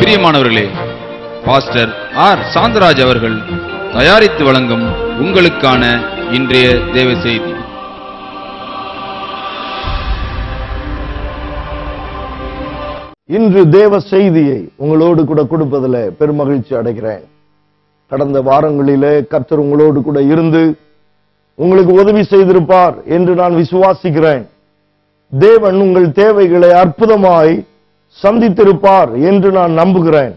பிரியமானவர்களே, pastor R Santharaj அவர்கள் தயாரித்து வழங்கும் உங்களுக்கான இன்றைய தேவ செய்தி. இன்று தேவ செய்தியை உங்களோடு கூட கொடுப்பதில் பெருமகிழ்ச்சி அடைகிறேன். கடந்த வாரங்களிலே கர்த்தர் உங்களோடு கூட இருந்து உங்களுக்கு உதவி செய்திருப்பார் என்று நான் விசுவாசிக்கிறேன். தேவன் உங்கள் தேவைகளை அற்புதமாய் சந்தித்திருப்பார் என்று நான் நம்புகிறேன்.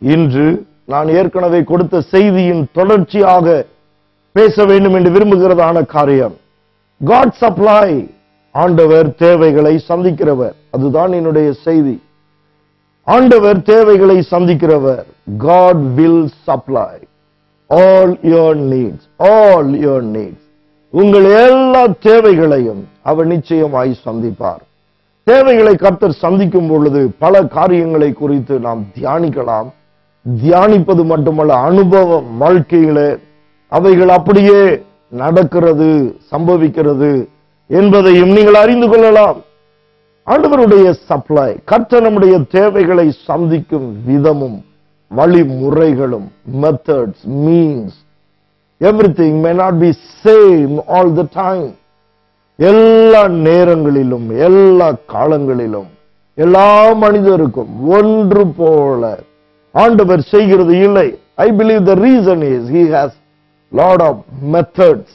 இன்று நான் ஏற்கனவே கொடுத்த செய்தியின் தொடர்ச்சியாக பேச வேண்டும் என்று விரும்புகிறதான காரியம், God supply, ஆண்டவர் தேவைகளை சந்திக்கிறவர். அதுதான் என்னுடைய செய்தி. ஆண்டவர் தேவைகளை சந்திக்கிறவர். God will supply all your needs, all your needs. உங்கள் எல்லா தேவைகளையும் அவர் நிச்சயமாய் சந்திப்பார். தேவைகளை கர்த்தர் சந்திக்கும் பொழுது பல காரியங்களை குறித்து நாம் தியானிக்கலாம். தியானிப்பது மட்டுமல்ல, அனுபவம் வாழ்க்கையில அவைகள் அப்படியே நடக்கிறது, சம்பவிக்கிறது என்பதையும் நீங்கள் அறிந்து கொள்ளலாம். ஆண்டவருடைய சப்ளை, கர்த்தர் நம்முடைய தேவைகளை சந்திக்கும் விதமும் வழிமுறைகளும், methods, means, everything may not be same all the time. எல்லா நேரங்களிலும் எல்லா காலங்களிலும் எல்லா மனிதருக்கும் ஒன்று போல ஆண்டவர் செய்கிறது இல்லை. I believe the reason is he has lot of methods.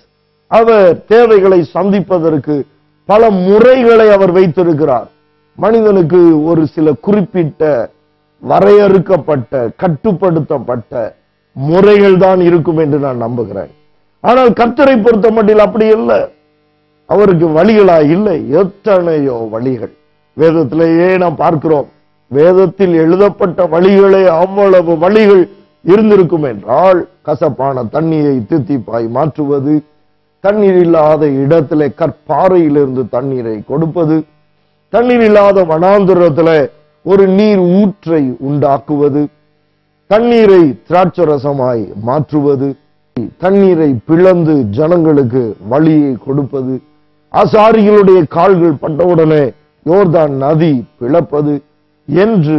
அவர் தேவைகளை சந்திப்பதற்கு பல முறைகளை அவர் வைத்திருக்கிறார். மனிதனுக்கு ஒரு சில குறிப்பிட்ட வரையறுக்கப்பட்ட கட்டுப்படுத்தப்பட்ட முறைகள் தான் இருக்கும் என்று நான் நம்புகிறேன். ஆனால் கர்த்தரை பொறுத்த மட்டில் அப்படி இல்லை. அவருக்கு வழிகளா இல்லை, எத்தனையோ வழிகள் வேதத்திலேயே நாம் பார்க்கிறோம். வேதத்தில் எழுதப்பட்ட வழிகளே அவ்வளவு வழிகள் இருந்திருக்கும் என்றால், கசப்பான தண்ணீரை தித்திப்பாய் மாற்றுவது, தண்ணீர் இல்லாத இடத்திலே கற்பாறையிலிருந்து தண்ணீரை கொடுப்பது, தண்ணீர் இல்லாத வனாந்திரத்திலே ஒரு நீர் ஊற்றை உண்டாக்குவது, தண்ணீரை திராட்சரசமாய் மாற்றுவது, தண்ணீரை பிளந்து ஜனங்களுக்கு வழியை கொடுப்பது, ஆசாரிகளுடைய கால்கள் பட்டவுடனே யோர்தான் நதி பிளப்பது என்று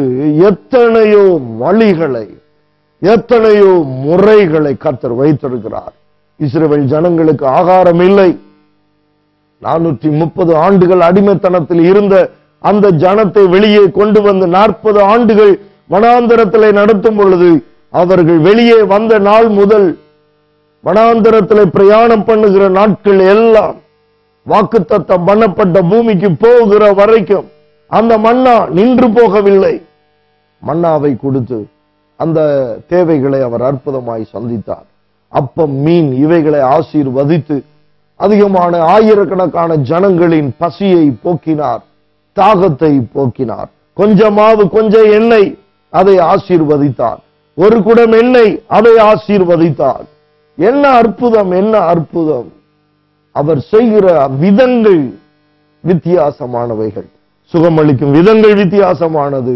எத்தனையோ வழிகளை, எத்தனையோ முறைகளை கர்த்தர் வைத்திருக்கிறார். இஸ்ரவேல் ஜனங்களுக்கு ஆகாரம் இல்லை. 430 ஆண்டுகள் அடிமைத்தனத்தில் இருந்த அந்த ஜனத்தை வெளியே கொண்டு வந்து 40 ஆண்டுகள் வனாந்தரத்திலே நடத்தும் பொழுது, அவர்கள் வெளியே வந்த நாள் முதல் வனாந்தரத்திலே பிரயாணம் பண்ணுகிற நாட்கள் எல்லாம் வாக்குத்தத்தம் பண்ணப்பட்ட பூமிக்கு போகிற வரைக்கும் அந்த மன்னா நின்று போகவில்லை. மன்னாவை கொடுத்து அந்த தேவைகளை அவர் அற்புதமாய் சந்தித்தார். அப்பம், மீன் இவைகளை ஆசீர்வதித்து அதிகமான ஆயிரக்கணக்கான ஜனங்களின் பசியை போக்கினார், தாகத்தை போக்கினார். கொஞ்சமாவது கொஞ்சம் எண்ணெய், அதை ஆசீர்வதித்தார். ஒரு குடம் எண்ணெய், அதை ஆசீர்வதித்தார். என்ன அற்புதம், என்ன அற்புதம்! அவர் செய்கிற விதங்கள் வித்தியாசமானவைகள், சுகமளிக்கும் விதங்கள் வித்தியாசமானது,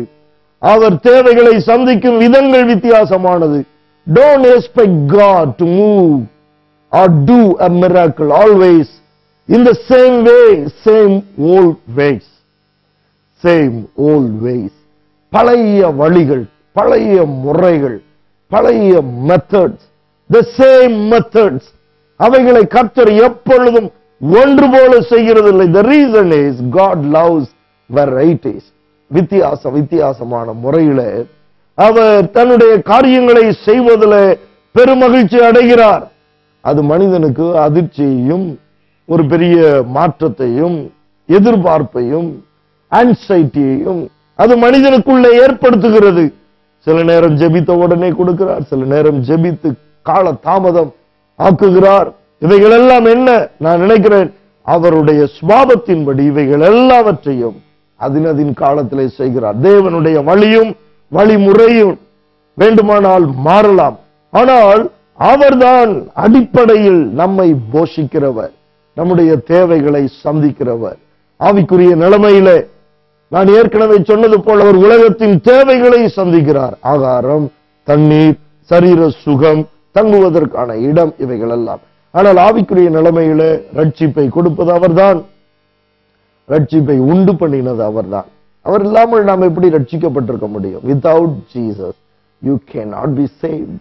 அவர் தேவைகளை சந்திக்கும் விதங்கள் வித்தியாசமானது. Don't expect God to move or do a miracle always in the same way, same old ways, same old ways. பழைய வழிகள், பழைய முறைகள், பழைய மெத்தட்ஸ், the same methods. அவைகளை கர்த்தர் எப்பொழுதும் ஒன்று போல செய்கிறதில்லை. The reason is God loves varieties. வித்தியாசமான முறையில அவர் தன்னுடைய காரியங்களை செய்வதில் பெருமகிழ்ச்சி அடைகிறார். அது மனிதனுக்கு அதிர்ச்சியையும் ஒரு பெரிய மாற்றத்தையும் எதிர்பார்ப்பையும் ஆன்சைட்டியையும் அது மனிதனுக்குள்ளே ஏற்படுத்துகிறது. சில நேரம் ஜெபித்த உடனே கொடுக்கிறார், சில நேரம் ஜெபித்து கால தாமதம் ஆக்குகிறார். இவைகள் எல்லாம் என்ன? நான் நினைக்கிறேன் அவருடைய சுபாவத்தின்படி இவைகள் எல்லாவற்றையும் அதின் காலத்திலே செய்கிறார். தேவனுடைய வழியும் வழிமுறையும் வேண்டுமானால் மாறலாம், ஆனால் அவர்தான் அடிப்படையில் நம்மை போஷிக்கிறவர், நம்முடைய தேவைகளை சந்திக்கிறவர். ஆவிக்குரிய நிலைமையிலே நான் ஏற்கனவே சொன்னது போல அவர் உலகத்தின் தேவைகளை சந்திக்கிறார். ஆகாரம், தண்ணீர், சரீர சுகம், தங்குவதற்கான இடம், இவைகள் எல்லாம். ஆனால் ஆவிக்குரிய நிலைமையிலே ரட்சிப்பை கொடுப்பது அவர்தான், ரட்சிப்பை உண்டு பண்ணினது அவர்தான். அவர் இல்லாமல் நாம் எப்படி ரட்சிக்கப்பட்டிருக்க முடியும்? Without Jesus you cannot be saved.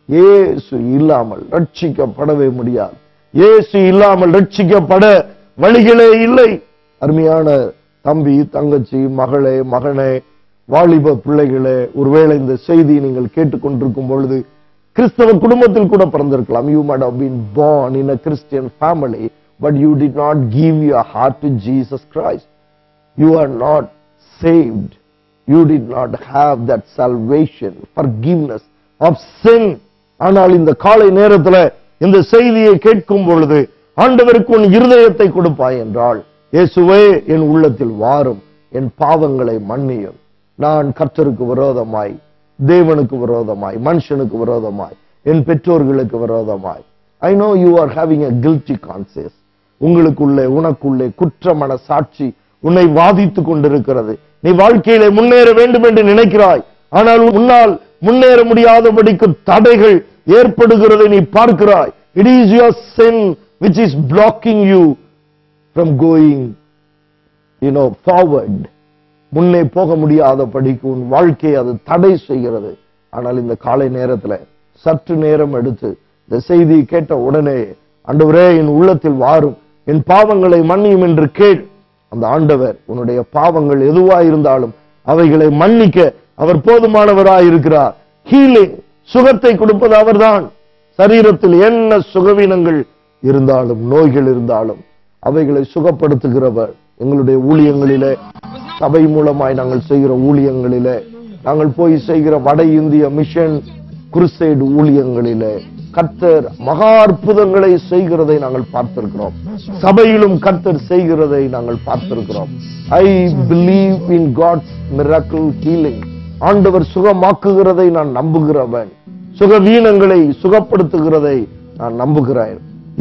இயேசு இல்லாமல் ரட்சிக்கப்படவே முடியாது. இயேசு இல்லாமல் ரட்சிக்கப்பட வழிகளே இல்லை. அருமையான தம்பி, தங்கச்சி, மகளே, மகனே, வாலிப பிள்ளைகளே, ஒருவேளை இந்த செய்தியை நீங்கள் கேட்டுக்கொண்டிருக்கும் பொழுது கிறிஸ்தவ குடும்பத்தில் கூட பிறந்திருக்கலாம். You might have been born in a Christian family, but you did not give your heart to Jesus Christ. You are not saved. You did not have that salvation, forgiveness of sin. ஆனால் இந்த காலை நேரத்தில் இந்த செய்தியை கேட்கும் பொழுது ஆண்டவருக்கு உன் இருதயத்தை கொடுப்பாய் என்றால், இயேசுவே என் உள்ளத்தில் வாரும், என் பாவங்களை மன்னியும். நான் கர்த்தருக்கு விரோதமாய், தேவனுக்கு விரோதமாய், மனுஷனுக்கு விரோதமாய், என் பெற்றோர்களுக்கு விரோதமாய், I know you are having a guilty conscience. உங்களுக்குள்ளே, உனக்குள்ளே குற்றமான சாட்சி உன்னை வாதித்துக் கொண்டிருக்கிறது. நீ வாழ்க்கையிலே முன்னேற வேண்டும் என்று நினைக்கிறாய், ஆனால் உன்னால் முன்னேற முடியாதபடிக்கு தடைகள் ஏற்படுகிறதை நீ பார்க்கிறாய். It is your sin which is blocking you from going forward. முன்னே போக முடியாதபடிக்கு உன் வாழ்க்கையை அது தடை செய்கிறது. ஆனால் இந்த காலை நேரத்தில் சற்று நேரம் எடுத்து இந்த செய்தியை கேட்ட உடனே, ஆண்டவரே என் உள்ளத்தில் வாரும், என் பாவங்களை மன்னியும் என்று கேள். அந்த ஆண்டவர் உன்னுடைய பாவங்கள் எதுவாயிருந்தாலும் அவைகளை மன்னிக்க அவர் போதுமானவராயிருக்கிறார். ஹீலிங், சுகத்தை கொடுப்பது அவர்தான். சரீரத்தில் என்ன சுகவீனங்கள் இருந்தாலும், நோய்கள் இருந்தாலும் அவைகளை சுகப்படுத்துகிறவர். எங்களுடைய ஊழியங்களிலே, சபை மூலமாய் நாங்கள் செய்கிற ஊழியங்களிலே, நாங்கள் போய் செய்கிற வட இந்திய மிஷன் குருசேட் ஊழியங்களிலே கர்த்தர் மகா அற்புதங்களை செய்கிறதை நாங்கள் பார்த்திருக்கிறோம். சபையிலும் கர்த்தர் செய்கிறதை நாங்கள் பார்த்திருக்கிறோம். I believe in God's miracle healing. ஆண்டவர் சுகமாக்குகிறதை நான் நம்புகிறவன். சுகவீனங்களை சுகப்படுத்துகிறதை நான் நம்புகிறேன்.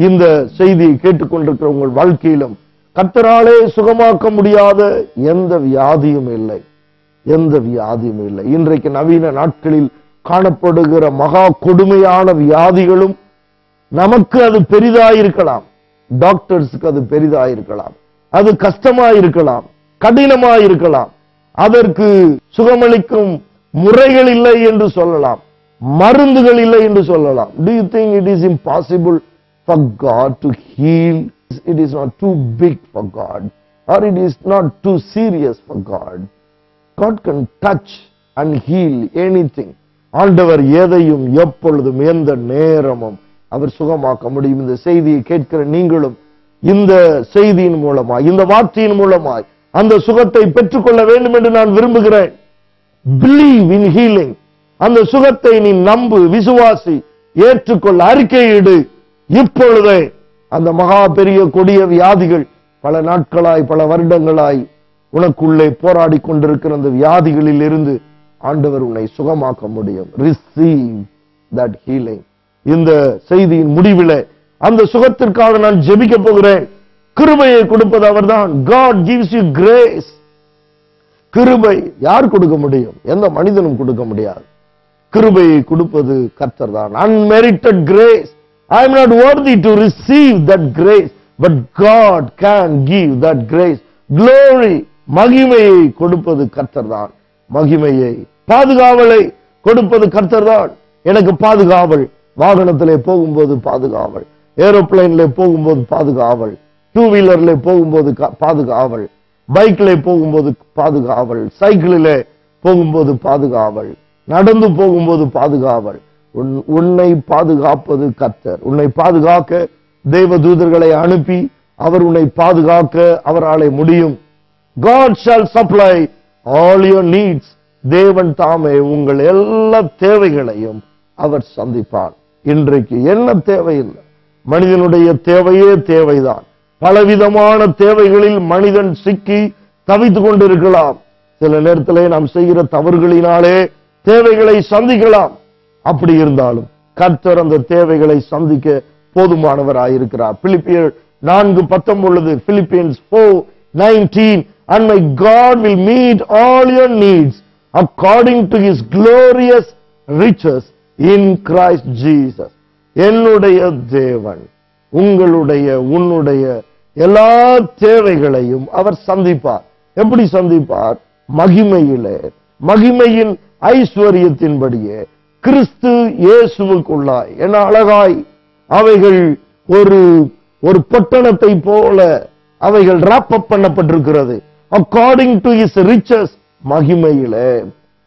இந்த செய்தியை கேட்டுக்கொண்டிருக்கிற உங்கள் வாழ்க்கையிலும் கர்த்தராலே சுகமாக்க முடியாத எந்த வியாதியும் இல்லை, எந்த வியாதியும் இல்லை. இன்றைக்கு நவீன நாட்களில் காணப்படுகிற மகா கொடுமையான வியாதிகளும் நமக்கு அது பெரிதாயிருக்கலாம், டாக்டர்ஸுக்கு அது பெரிதாயிருக்கலாம், அது கஷ்டமாயிருக்கலாம், கடினமாயிருக்கலாம். அதற்கு சுகமளிக்கும் முறைகள் இல்லை என்று சொல்லலாம், மருந்துகள் இல்லை என்று சொல்லலாம். Do you think it is impossible for God to heal? It is not too big for God, or it is not too serious for God. God can touch and heal anything. ஆண்டவர் எதையும் எப்பொழுதும் எந்த நேரமும் அவர் சுகமாக்க முடியும். இந்த செய்தியை கேட்கிற நீங்களும் இந்த செய்தியின் மூலமாய், இந்த வார்த்தையின் மூலமாய் அந்த சுகத்தை பெற்றுக்கொள்ள வேண்டும் என்று நான் விரும்புகிறேன். Believe in healing. அந்த சுகத்தை நீ நம்பு, விசுவாசி, ஏற்றுக்கொள்ள, அறிக்கையிடு. இப்பொழுதே அந்த மகா பெரிய கொடிய வியாதிகள் பல நாட்களாய், பல வருடங்களாய் உனக்குள்ளே போராடி கொண்டிருக்கிற அந்த வியாதிகளில் இருந்து ஆண்டவர் உன்னை சுகமாக்க முடியும். Receive that healing. இந்த செய்தியின் முடிவிலே அந்த சுகத்திற்காக நான் ஜெபிக்க போகிறேன். கிருபையை கொடுப்பது அவர்தான். God gives you grace. கிருபை யார் கொடுக்க முடியும்? எந்த மனிதனும் கொடுக்க முடியாது. கிருபையை கொடுப்பது கர்த்தர் தான். Unmerited grace. I am not worthy to receive that grace, but God can give that grace. Glory, மகிமையை கொடுப்பது கர்த்தர் தான். மகிமையை, பாதுகாவலை கொடுப்பது கர்த்தர் தான். எனக்கு பாதுகாவல், வாகனத்திலே போகும்போது பாதுகாவல், ஏரோப்ளைன்ல போகும்போது பாதுகாவல், டூ வீலர்ல போகும்போது பாதுகாவல், பைக்ல போகும்போது பாதுகாவல், சைக்கிளிலே போகும்போது பாதுகாவல், நடந்து போகும்போது பாதுகாவல். உன்னை பாதுகாப்பது கர்த்தர். உன்னை பாதுகாக்க தேவ தூதர்களை அனுப்பி அவர் உன்னை பாதுகாக்க அவராலே முடியும். God shall supply all your needs. தேவன் தாமே உங்கள் எல்லா தேவைகளையும் அவர் சந்திப்பார். இன்றைக்கு என்ன தேவையில்லை, மனிதனுடைய தேவையே தேவைதான். பலவிதமான தேவைகளில் மனிதன் சிக்கி தவித்துக் கொண்டிருக்கலாம். சில நேரத்திலே நாம் செய்கிற தவறுகளினாலே தேவைகளை சந்திக்கலாம். அப்படி இருந்தாலும் கர்த்தர் அந்த தேவைகளை சந்திக்க போதுமானவராயிருக்கிறார். பிலிப்பியர் 4:19, Philippians 4:19, and my God will meet all your needs according to his glorious riches in Christ Jesus. என்னுடைய தேவன் உங்களுடைய, உன்னுடைய எல்லா தேவைகளையும் அவர் சந்திப்பார். எப்படி சந்திப்பார்? மகிமையிலே, மகிமையின் ஐஸ்வர்யத்தின்படியே கிறிஸ்து இயேசுவுக்குள்ளாய். என்ன அழகாய் அவைகள் ஒரு பொட்டணத்தை போல அவைகள் ராப்பப் பண்ணப்பட்டிருக்கிறது. அக்கார்டிங் டு ஹிஸ் ரிச்சஸ், மகிமையிலே.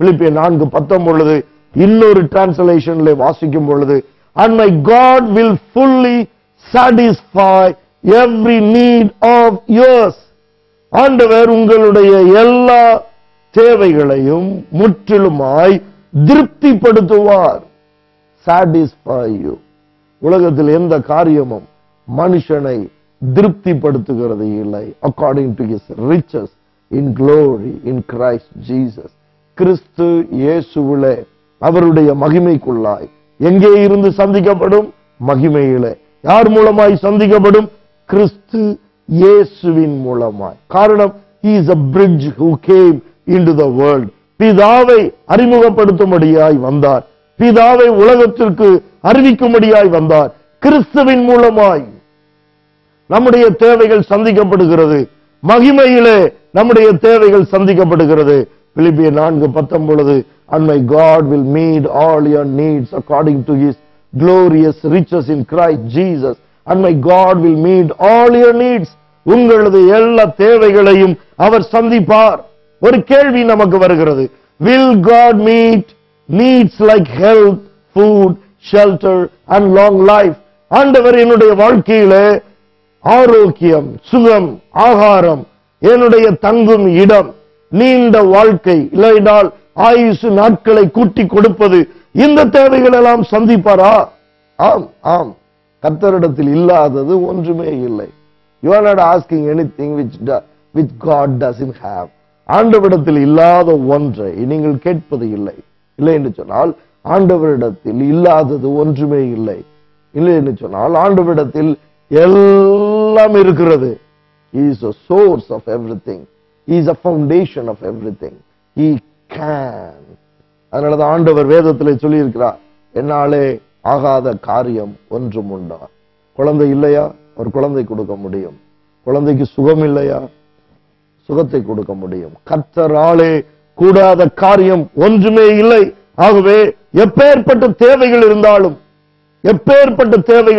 பிலிப்பியர் 4:19 இன்னொரு டிரான்ஸ்லேஷன்ல வாசிக்கும் பொழுது, and my God will fully satisfy every need of yours. ஆண்டவர் உங்களுடைய எல்லா தேவைகளையும் முற்றிலுமாய் திருப்திப்படுத்துவார். satisfy you. உலகத்தில் எந்த காரியமும் மனுஷனை திருப்திப்படுத்துகிறது இல்லை. according to his riches in glory in Christ Jesus. கிறிஸ்து இயேசுவிலே அவருடைய மகிமைக்குள்ளாய். எங்கே இருந்து சந்திக்கப்படும்? மகிமையிலே. யார் மூலமாய் சந்திக்கப்படும்? கிறிஸ்து இயேசுவின் மூலமாய். காரணம், he is a bridge who came into the world. பிதாவை அறிமுகப்படுத்தும்படியாய் வந்தார். பிதாவை உலகத்திற்கு அறிவிக்கும்படியாய் வந்தார். கிறிஸ்துவின் மூலமாய் நம்முடைய தேவைகள் சந்திக்கப்படுகிறது. மகிமையிலே நம்முடைய தேவைகள் சந்திக்கப்படுகிறது. பிலிப்பியர் 4:19 and my God will meet all your needs according to his glorious riches in Christ Jesus. and my God will meet all your needs. உங்களது எல்லா தேவைகளையும் அவர் சந்திப்பார். ஒரு கேள்வி நமக்கு வருகிறது, will God meet needs like health, food, shelter and long life? ஆண்டவர் என்னுடைய வாழ்க்கையிலே ஆரோக்கியம், சுகம், ஆகாரம், என்னுடைய தங்கும் இடம், நீண்ட வாழ்க்கை, இல்லைனால் ஆயுசு நாட்களை கூட்டி கொடுப்பது, இந்த தேவைகள் எல்லாம் சந்திப்பாரா? ஆம், ஆம். கர்த்தரிடத்தில் இல்லாதது ஒன்றுமே இல்லை. You are not asking anything which God doesn't have. ஆண்டவரிடத்தில் இல்லாத ஒன்றை நீங்கள் கேட்பது இல்லை. இல்லை என்று சொன்னால் ஆண்டவரிடத்தில் இல்லாதது ஒன்றுமே இல்லை. இல்லை என்று சொன்னால் ஆண்டவரிடத்தில் எல்லாம் இருக்கிறது. He is a source of everything. He is a foundation of everything. He can. அதனாலதான் ஆண்டவர் வேதத்திலே சொல்லி இருக்கிறார், என்னாலே ஆகாத காரியம் ஒன்றும் உண்டா? குழந்தை இல்லையா? ஒரு குழந்தை கொடுக்க முடியும். குழந்தைக்கு சுகம் இல்லையா? சுகத்தை கொடுக்க முடியும். கர்த்தராலே கூடாத காரியம் ஒன்றுமே இல்லை. ஆகவே எப்பேற்பட்ட தேவைகள்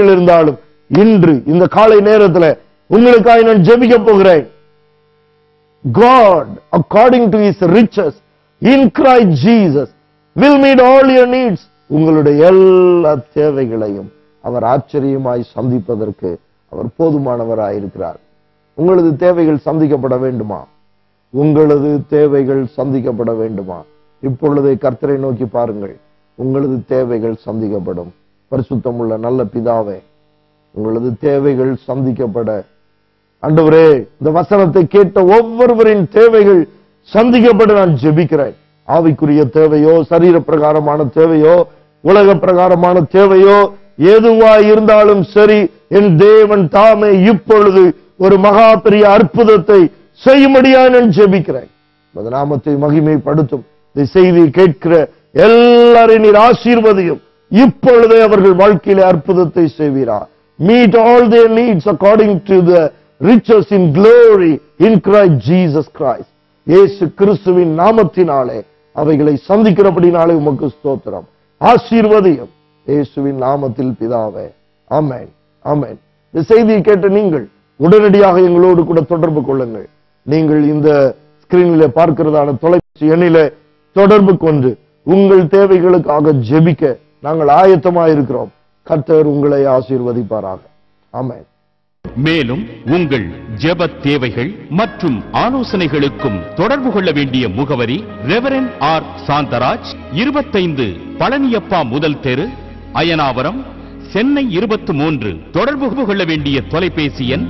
இருந்தாலும் இன்று இந்த காலை நேரத்தில் உங்களுக்காக நான் ஜெபிக்க போகிறேன். God, according to his riches in Christ Jesus, will meet all your needs. உங்களுடைய எல்லா தேவைகளையும் அவர் ஆச்சரியமாய் சந்திப்பதற்கு அவர் போதுமானவராயிருக்கிறார். உங்களது தேவைகள் சந்திக்கப்பட வேண்டுமா? உங்களது தேவைகள் சந்திக்கப்பட வேண்டுமா? இப்பொழுதே கர்த்தரை நோக்கி பாருங்கள். உங்களது தேவைகள் சந்திக்கப்படும். பரிசுத்தமுள்ள நல்ல பிதாவே, உங்களது தேவைகள் சந்திக்கப்பட, ஆண்டவரே, இந்த வசனத்தை கேட்ட ஒவ்வொருவரின் தேவைகள் சந்திக்கப்பட நான் ஜெபிக்கிறேன். ஆவிக்குரிய தேவையோ, சரீர பிரகாரமான தேவையோ, உலக பிரகாரமான தேவையோ, எதுவாய் இருந்தாலும் சரி, என் தேவன் தாமே இப்பொழுது ஒரு மகா பெரிய அற்புதத்தை செய்யும்படியா நான் ஜெபிக்கிறேன். நாமத்தை மகிமைப்படுத்தும் இந்த செய்தியை கேட்கிற எல்லாரையும் நீர் ஆசீர்வதியும். இப்பொழுதே அவர்கள் வாழ்க்கையிலே அற்புதத்தை செய்வீரார். Meet all their needs according to the riches in glory in Christ Jesus Christ. இயேசு கிறிஸ்துவின் நாமத்தினாலே அவைகளை சந்திக்கிறபடினாலே உமக்கு ஸ்தோத்திரம். ஆசீர்வதியும் இயேசுவின் நாமத்தில் பிதாவே. ஆமென், ஆமென். இந்த செய்தியை கேட்ட நீங்கள் உடனடியாக எங்களோடு கூட தொடர்பு கொள்ளுங்கள். நீங்கள் இந்த ஸ்கிரீனிலே பார்க்கிறதான தொலைபேசி எண்ணிலே தொடர்பு கொண்டு உங்கள் தேவைகளுக்காக ஜெபிக்க நாங்கள் ஆயத்தமாயிருக்கிறோம். கர்த்தர் உங்களை ஆசீர்வதிப்பாராக. ஆமென். மேலும் உங்கள் ஜெப தேவைகள் மற்றும் ஆலோசனைகளுக்கும் தொடர்பு கொள்ள வேண்டிய முகவரி ரெவரண்ட் ஆர் சாந்தராஜ், 25 பழனியப்பா முதல் தெரு, அயனாவரம், சென்னை 23. தொடர்பு கொள்ள வேண்டிய தொலைபேசி எண்